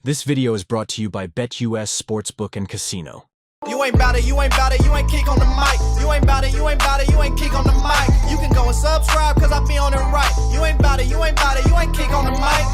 This video is brought to you by BetUS Sportsbook and Casino. You ain't bout it, you ain't bout it, you ain't kick on the mic. You ain't bout it, you ain't bout it, you ain't kick on the mic. You can go and subscribe, cause I be on it right. You ain't bout it, you ain't bout it, you ain't kick on the mic.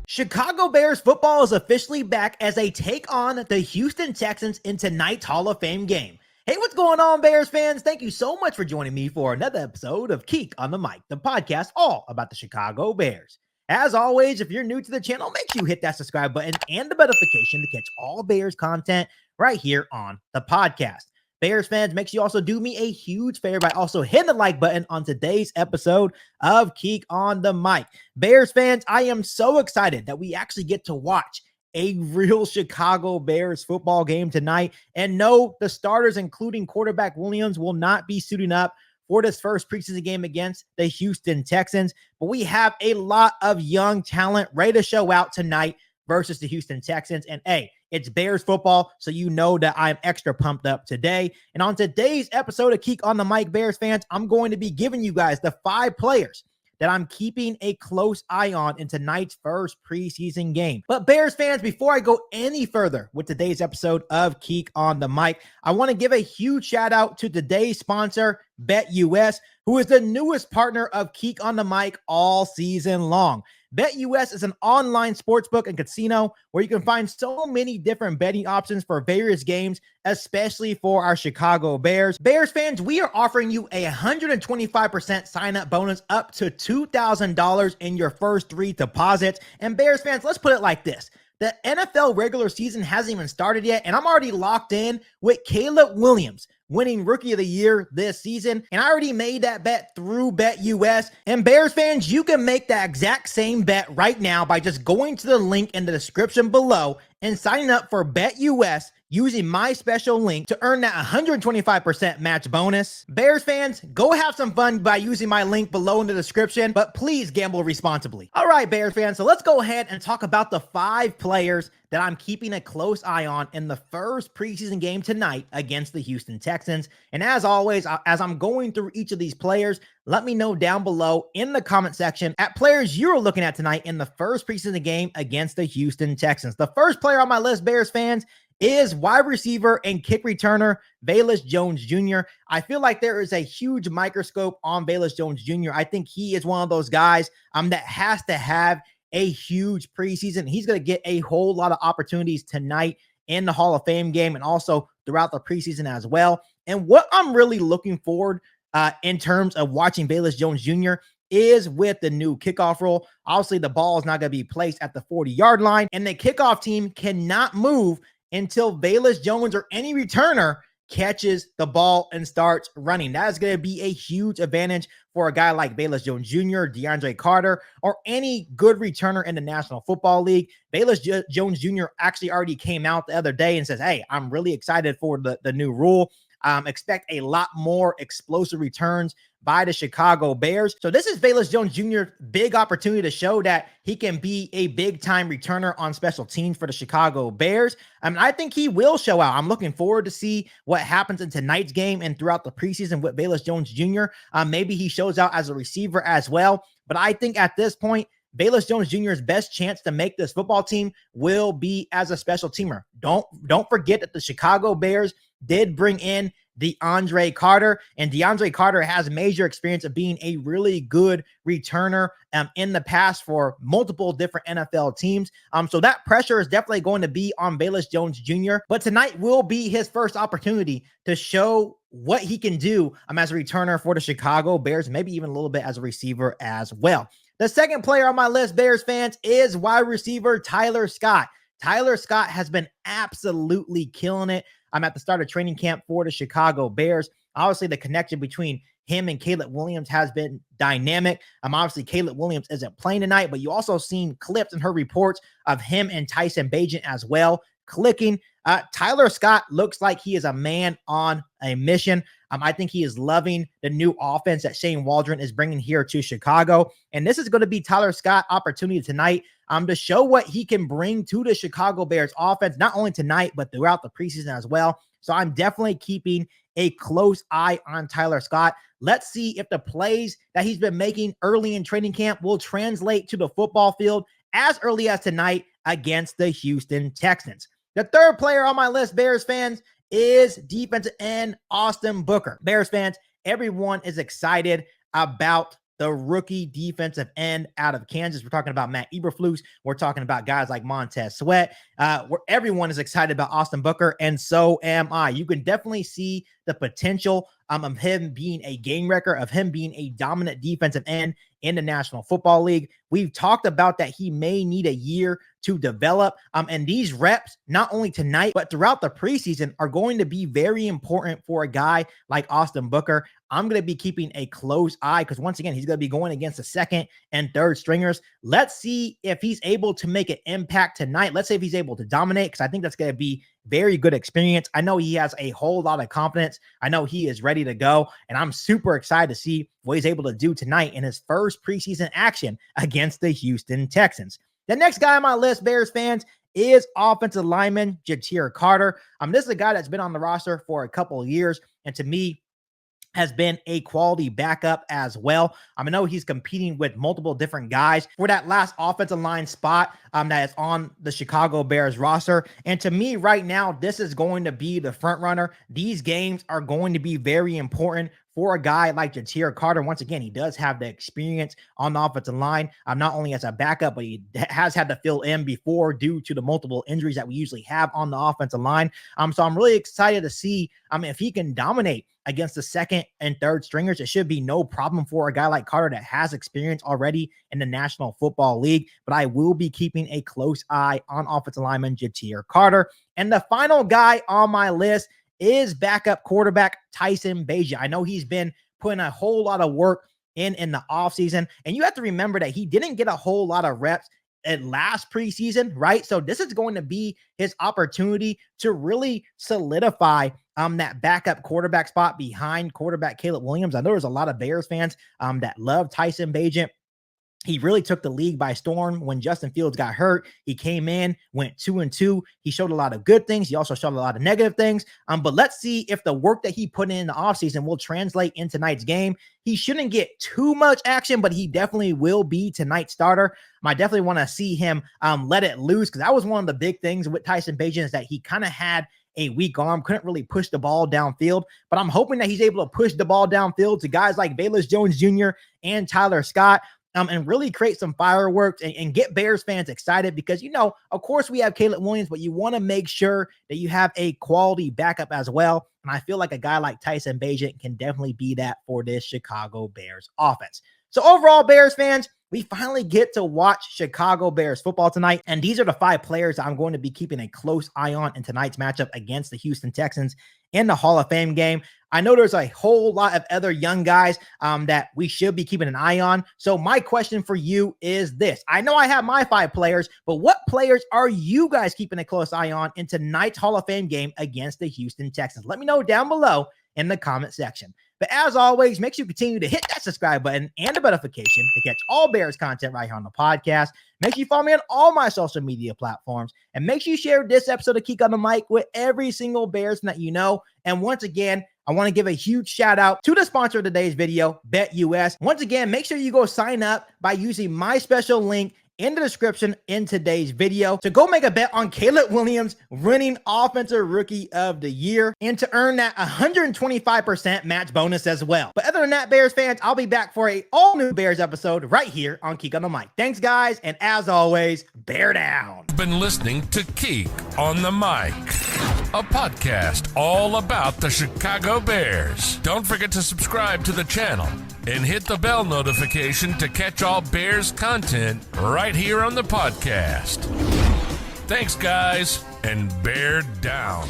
Chicago Bears football is officially back as they take on the Houston Texans in tonight's Hall of Fame game. Hey, what's going on, Bears fans? Thank you so much for joining me for another episode of KIEQ on the Mic, the podcast all about the Chicago Bears. As always, if you're new to the channel, make sure you hit that subscribe button and the notification to catch all Bears content right here on the podcast. Bears fans, make sure you also do me a huge favor by also hitting the like button on today's episode of KIEQ on the Mic. Bears fans, I am so excited that we actually get to watch a real Chicago Bears football game tonight. And no, the starters, including quarterback Williams, will not be suiting up for this first preseason game against the Houston Texans. But we have a lot of young talent ready to show out tonight versus the Houston Texans. And hey, it's Bears football, so you know that I'm extra pumped up today. And on today's episode of KIEQ on the Mic, Bears fans, I'm going to be giving you guys the 5 players that I'm keeping a close eye on in tonight's first preseason game. But Bears fans, before I go any further with today's episode of KIEQ on the Mic, I want to give a huge shout out to today's sponsor, BetUS, who is the newest partner of KIEQ on the Mic all season long. BetUS is an online sportsbook and casino where you can find so many different betting options for various games, especially for our Chicago Bears. Bears fans, we are offering you a 125% sign-up bonus up to $2,000 in your first 3 deposits. And Bears fans, let's put it like this. The NFL regular season hasn't even started yet, and I'm already locked in with Caleb Williams winning Rookie of the Year this season, and I already made that bet through BetUS. And Bears fans, you can make that exact same bet right now by just going to the link in the description below and signing up for BetUS using my special link to earn that 125% match bonus. Bears fans, go have some fun by using my link below in the description, but please gamble responsibly. All right, Bears fans, so let's go ahead and talk about the 5 players that I'm keeping a close eye on in the first preseason game tonight against the Houston Texans. And as always, as I'm going through each of these players, let me know down below in the comment section at players you're looking at tonight in the first preseason game against the Houston Texans. The first player on my list, Bears fans, is wide receiver and kick returner Velus Jones Jr. I feel like there is a huge microscope on Velus Jones Jr. I think he is one of those guys that has to have a huge preseason. He's going to get a whole lot of opportunities tonight in the Hall of Fame game and also throughout the preseason as well. And what I'm really looking forward in terms of watching Velus Jones Jr. is with the new kickoff rule. Obviously, the ball is not going to be placed at the 40-yard line, and the kickoff team cannot move until Velus Jones or any returner catches the ball and starts running. That is going to be a huge advantage for a guy like Velus Jones Jr., DeAndre Carter, or any good returner in the National Football League. Velus Jones Jr. actually already came out the other day and says, hey, I'm really excited for the new rule. Expect a lot more explosive returns by the Chicago Bears. So this is Velus Jones Jr.'s big opportunity to show that he can be a big-time returner on special teams for the Chicago Bears. I think he will show out. I'm looking forward to see what happens in tonight's game and throughout the preseason with Velus Jones Jr. Maybe he shows out as a receiver as well. But I think at this point, Velus Jones Jr.'s best chance to make this football team will be as a special teamer. Don't forget that the Chicago Bears did bring in DeAndre Carter, and DeAndre Carter has major experience of being a really good returner in the past for multiple different NFL teams. So that pressure is definitely going to be on Velus Jones Jr., but tonight will be his first opportunity to show what he can do as a returner for the Chicago Bears, maybe even a little bit as a receiver as well. The second player on my list, Bears fans, is wide receiver Tyler Scott. Tyler Scott has been absolutely killing it. I'm at the start of training camp for the Chicago Bears. Obviously, the connection between him and Caleb Williams has been dynamic. Obviously, Caleb Williams isn't playing tonight, but you also seen clips and her reports of him and Tyson Bagent as well clicking. Tyler Scott looks like he is a man on a mission. I think he is loving the new offense that Shane Waldron is bringing here to Chicago. And this is going to be Tyler Scott's opportunity tonight to show what he can bring to the Chicago Bears offense, not only tonight, but throughout the preseason as well. So I'm definitely keeping a close eye on Tyler Scott. Let's see if the plays that he's been making early in training camp will translate to the football field as early as tonight against the Houston Texans. The third player on my list, Bears fans, is defensive end Austin Booker. Bears fans, everyone is excited about the rookie defensive end out of Kansas. We're talking about Matt Eberflus. We're talking about guys like Montez Sweat. Where everyone is excited about Austin Booker, and so am I. You can definitely see the potential of him being a game wrecker, of him being a dominant defensive end in the National Football League. We've talked about that he may need a year to develop. And these reps, not only tonight, but throughout the preseason, are going to be very important for a guy like Austin Booker. I'm going to be keeping a close eye because, once again, he's going to be going against the second and third stringers. Let's see if he's able to make an impact tonight. Let's say if he's able to dominate, because I think that's going to be very good experience. I know he has a whole lot of confidence. I know he is ready to go, and I'm super excited to see what he's able to do tonight in his first preseason action against the Houston Texans. The next guy on my list, Bears fans, is offensive lineman Ja'Tyre Carter. This is a guy that's been on the roster for a couple of years, and to me, has been a quality backup as well. I know he's competing with multiple different guys for that last offensive line spot that is on the Chicago Bears roster. And to me right now, this is going to be the front runner. These games are going to be very important for a guy like Ja'Tyre Carter. Once again, he does have the experience on the offensive line, not only as a backup, but he has had to fill in before due to the multiple injuries that we usually have on the offensive line. So I'm really excited to see if he can dominate against the second and third stringers. It should be no problem for a guy like Carter that has experience already in the National Football League, but I will be keeping a close eye on offensive lineman Ja'Tyre Carter. And the final guy on my list is backup quarterback Tyson Bagent. I know he's been putting a whole lot of work in the offseason, and you have to remember that he didn't get a whole lot of reps at last preseason, right? So this is going to be his opportunity to really solidify that backup quarterback spot behind quarterback Caleb Williams. I know there's a lot of Bears fans that love Tyson Bagent. He really took the league by storm when Justin Fields got hurt. He came in, went 2-2. He showed a lot of good things. He also showed a lot of negative things. But let's see if the work that he put in the offseason will translate in tonight's game. He shouldn't get too much action, but he definitely will be tonight's starter. I definitely want to see him let it loose, because that was one of the big things with Tyson Bagent, is that he kind of had a weak arm, couldn't really push the ball downfield, but I'm hoping that he's able to push the ball downfield to guys like Velus Jones Jr. and Tyler Scott. And really create some fireworks and get Bears fans excited, because, of course we have Caleb Williams, but you want to make sure that you have a quality backup as well. And I feel like a guy like Tyson Bagent can definitely be that for this Chicago Bears offense. So overall, Bears fans, we finally get to watch Chicago Bears football tonight. And these are the 5 players that I'm going to be keeping a close eye on in tonight's matchup against the Houston Texans in the Hall of Fame game. I know there's a whole lot of other young guys that we should be keeping an eye on. So my question for you is this. I know I have my 5 players, but what players are you guys keeping a close eye on in tonight's Hall of Fame game against the Houston Texans? Let me know down below in the comment section. But as always, make sure you continue to hit that subscribe button and the notification to catch all Bears content right here on the podcast. Make sure you follow me on all my social media platforms, and make sure you share this episode of KIEQ on the Mic with every single Bears that you know. And once again, I want to give a huge shout out to the sponsor of today's video, BetUS. Once again, make sure you go sign up by using my special link in the description in today's video to go make a bet on Caleb Williams winning Offensive Rookie of the Year, and to earn that 125% match bonus as well. But other than that, Bears fans, I'll be back for a all new Bears episode right here on KIEQ on the Mic. Thanks, guys, and as always, bear down. You've been listening to KIEQ on the Mic, a podcast all about the Chicago Bears. Don't forget to subscribe to the channel and hit the bell notification to catch all Bears content right here on the podcast. Thanks, guys, and bear down.